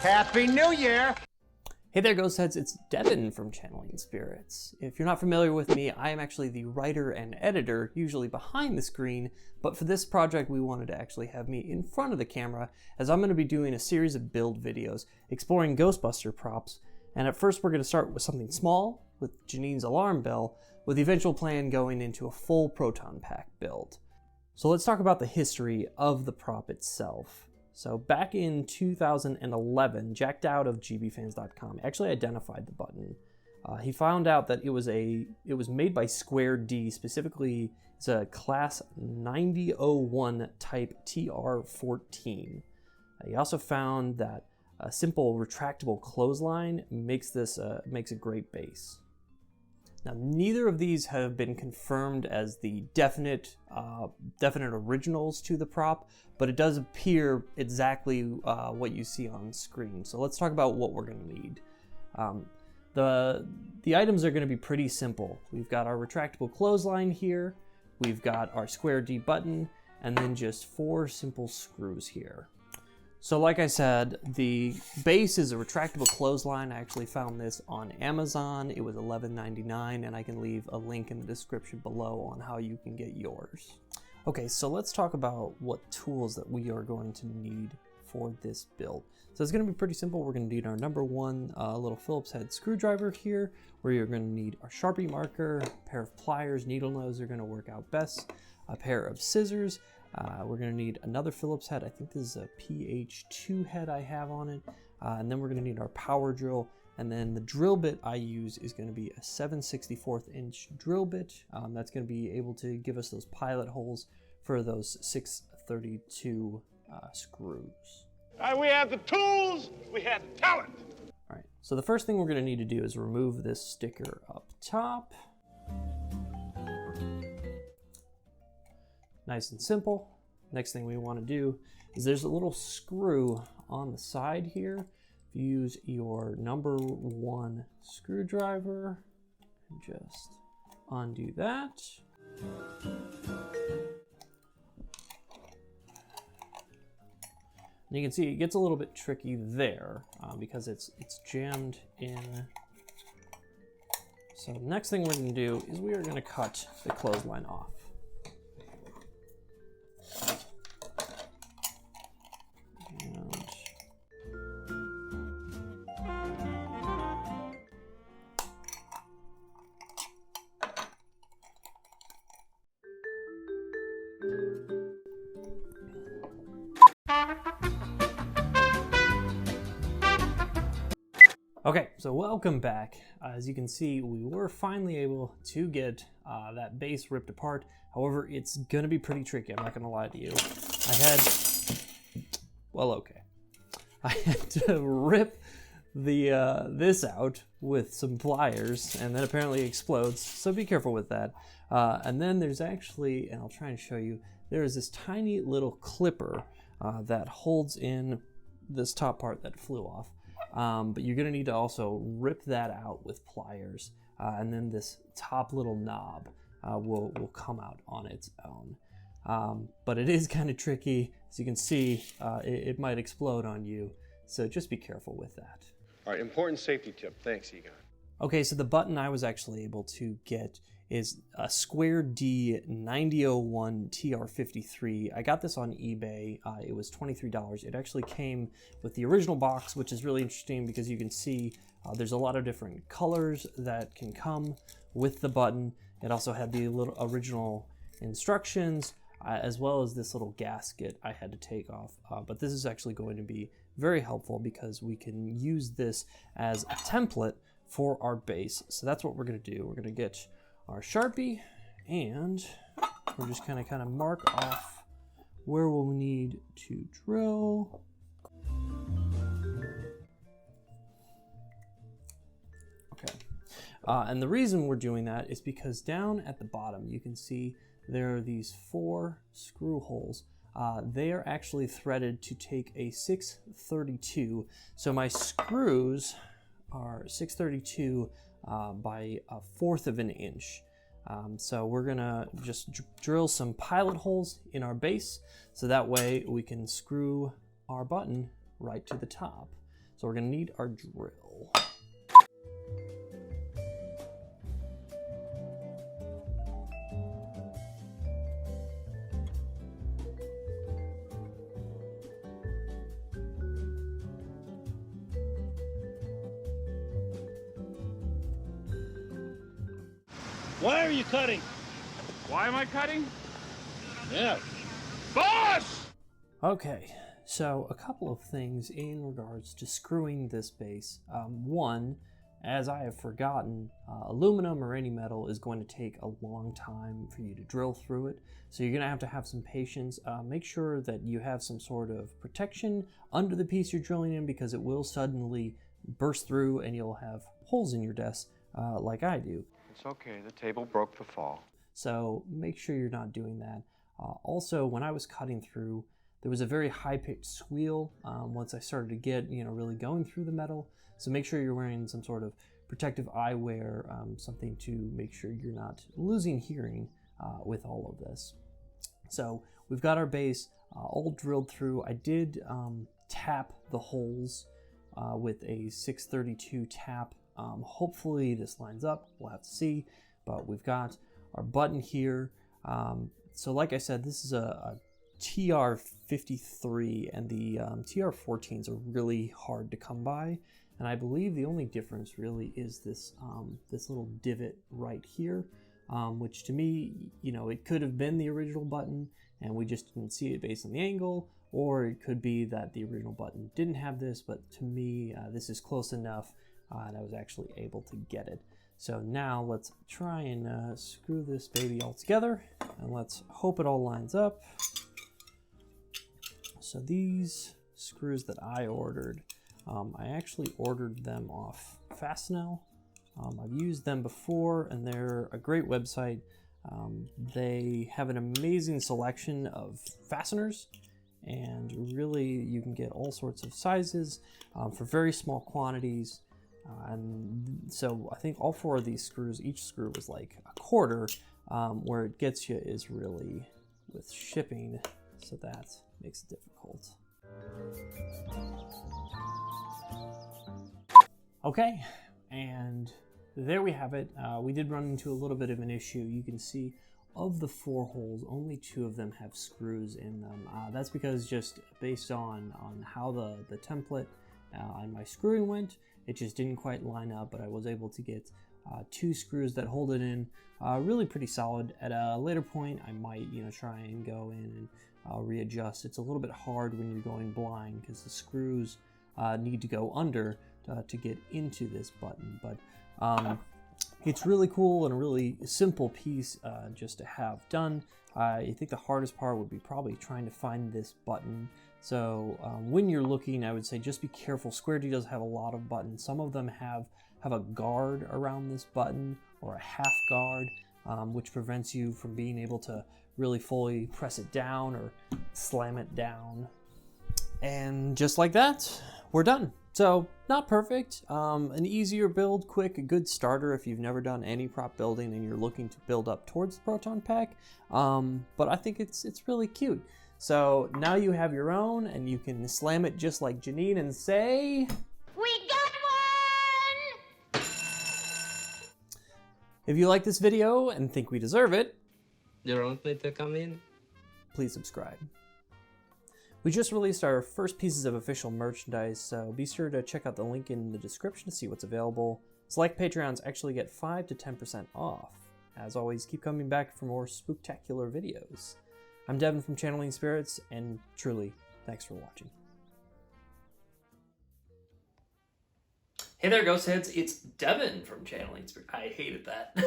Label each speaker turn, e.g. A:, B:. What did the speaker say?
A: Happy New Year!
B: Hey there, Ghost Heads, it's Devin from Channeling Spirits. If you're not familiar with me, I am actually the writer and editor, usually behind the screen, but for this project we wanted to actually have me in front of the camera, as I'm going to be doing a series of build videos exploring Ghostbuster props, and at first we're going to start with something small, with Janine's alarm bell, with the eventual plan going into a full proton pack build. So let's talk about the history of the prop itself. So back in 2011, Jacked Out of gbfans.com actually identified the button. He found out that it was made by Square D, specifically it's a class 9001 type TR14. He also found that a simple retractable clothesline makes a great base. Now, neither of these have been confirmed as the definite originals to the prop, but it does appear exactly what you see on screen. So let's talk about what we're going to need. The items are going to be pretty simple. We've got our retractable clothesline here, we've got our Square D button, and then just 4 simple screws here. So like I said, the base is a retractable clothesline. I actually found this on Amazon. It was $11.99, and I can leave a link in the description below on how you can get yours. Okay, so let's talk about what tools that we are going to need for this build. So it's going to be pretty simple. We're going to need our number 1 little Phillips head screwdriver here, where you're going to need our Sharpie marker, a pair of pliers, needle nose are going to work out best, a pair of scissors. We're going to need another Phillips head. I think this is a PH2 head I have on it. And then we're going to need our power drill. And then the drill bit I use is going to be a 7/64 inch drill bit. That's going to be able to give us those pilot holes for those 632 screws.
C: We have the tools, we have the talent.
B: All right, so the first thing we're going to need to do is remove this sticker up top. Nice and simple. Next thing we want to do is there's a little screw on the side here. If you use your number 1 screwdriver, and just undo that. And you can see it gets a little bit tricky there because it's jammed in. So the next thing we're going to do is we are going to cut the clothesline off. Okay, so welcome back. As you can see, we were finally able to get that base ripped apart. However, it's gonna be pretty tricky, I'm not gonna lie to you. I had to rip this out with some pliers, and then apparently it explodes, so be careful with that. And then there's actually, and I'll try and show you, there is this tiny little clipper that holds in this top part that flew off. But you're gonna need to also rip that out with pliers, and then this top little knob will come out on its own. But it is kind of tricky. As you can see, it might explode on you, so just be careful with that.
C: All right, important safety tip. Thanks, Egon.
B: Okay, so the button I was actually able to get is a Square D 9001 TR53. I got this on eBay. It was $23. It actually came with the original box, which is really interesting because you can see there's a lot of different colors that can come with the button. It also had the little original instructions, as well as this little gasket I had to take off. But this is actually going to be very helpful because we can use this as a template for our base. So that's what we're going to do. We're going to get our Sharpie, and we're just kind of mark off where we'll need to drill. Okay, and the reason we're doing that is because down at the bottom you can see there are these 4 screw holes. They are actually threaded to take a 632. So my screws are 632 by 1/4 of an inch. So we're gonna just drill some pilot holes in our base so that way we can screw our button right to the top. So we're gonna need our drill.
A: Why are you cutting?
C: Why am I cutting?
A: Yeah.
C: Boss!
B: Okay, so a couple of things in regards to screwing this base. One, as I have forgotten, aluminum or any metal is going to take a long time for you to drill through it. So you're going to have some patience. Make sure that you have some sort of protection under the piece you're drilling in, because it will suddenly burst through and you'll have holes in your desk like I do.
C: It's okay, the table broke the fall.
B: So make sure you're not doing that. Also, when I was cutting through, there was a very high-pitched squeal once I started to get, really going through the metal. So make sure you're wearing some sort of protective eyewear, something to make sure you're not losing hearing with all of this. So we've got our base all drilled through. I did tap the holes with a 632 tap. Hopefully this lines up, we'll have to see, but we've got our button here. So like I said, this is a TR53, and the TR14s are really hard to come by, and I believe the only difference really is this this little divot right here, which to me, it could have been the original button and we just didn't see it based on the angle, or it could be that the original button didn't have this, but to me this is close enough and I was actually able to get it. So now let's try and screw this baby all together, and let's hope it all lines up. So these screws that I ordered, I actually ordered them off Fastenal. I've used them before, and they're a great website. They have an amazing selection of fasteners, and really you can get all sorts of sizes for very small quantities. And so I think all four of these screws, each screw was like a quarter. Where it gets you is really with shipping, so that makes it difficult. Okay, and there we have it. We did run into a little bit of an issue. You can see of the 4 holes, only 2 of them have screws in them. That's because just based on how the template on my screwing went, it just didn't quite line up, but I was able to get 2 screws that hold it in really pretty solid. At a later point, I might try and go in and readjust. It's a little bit hard when you're going blind because the screws need to go under to get into this button, but it's really cool and a really simple piece just to have done. I think the hardest part would be probably trying to find this button. So when you're looking, I would say just be careful. Square D does have a lot of buttons. Some of them have a guard around this button, or a half guard, which prevents you from being able to really fully press it down or slam it down. And just like that, we're done. So not perfect, an easier build, quick, a good starter if you've never done any prop building and you're looking to build up towards the proton pack. But I think it's really cute. So now you have your own, and you can slam it just like Janine and say,
D: "We got one!"
B: If you like this video and think we deserve it,
E: You want me to come in?
B: please subscribe. We just released our first pieces of official merchandise, so be sure to check out the link in the description to see what's available. Select Patreons actually get 5 to 10% off. As always, keep coming back for more spooktacular videos. I'm Devin from Channeling Spirits, and truly, thanks for watching. Hey there, Ghost Heads. It's Devin from Channeling Spirits. I hated that.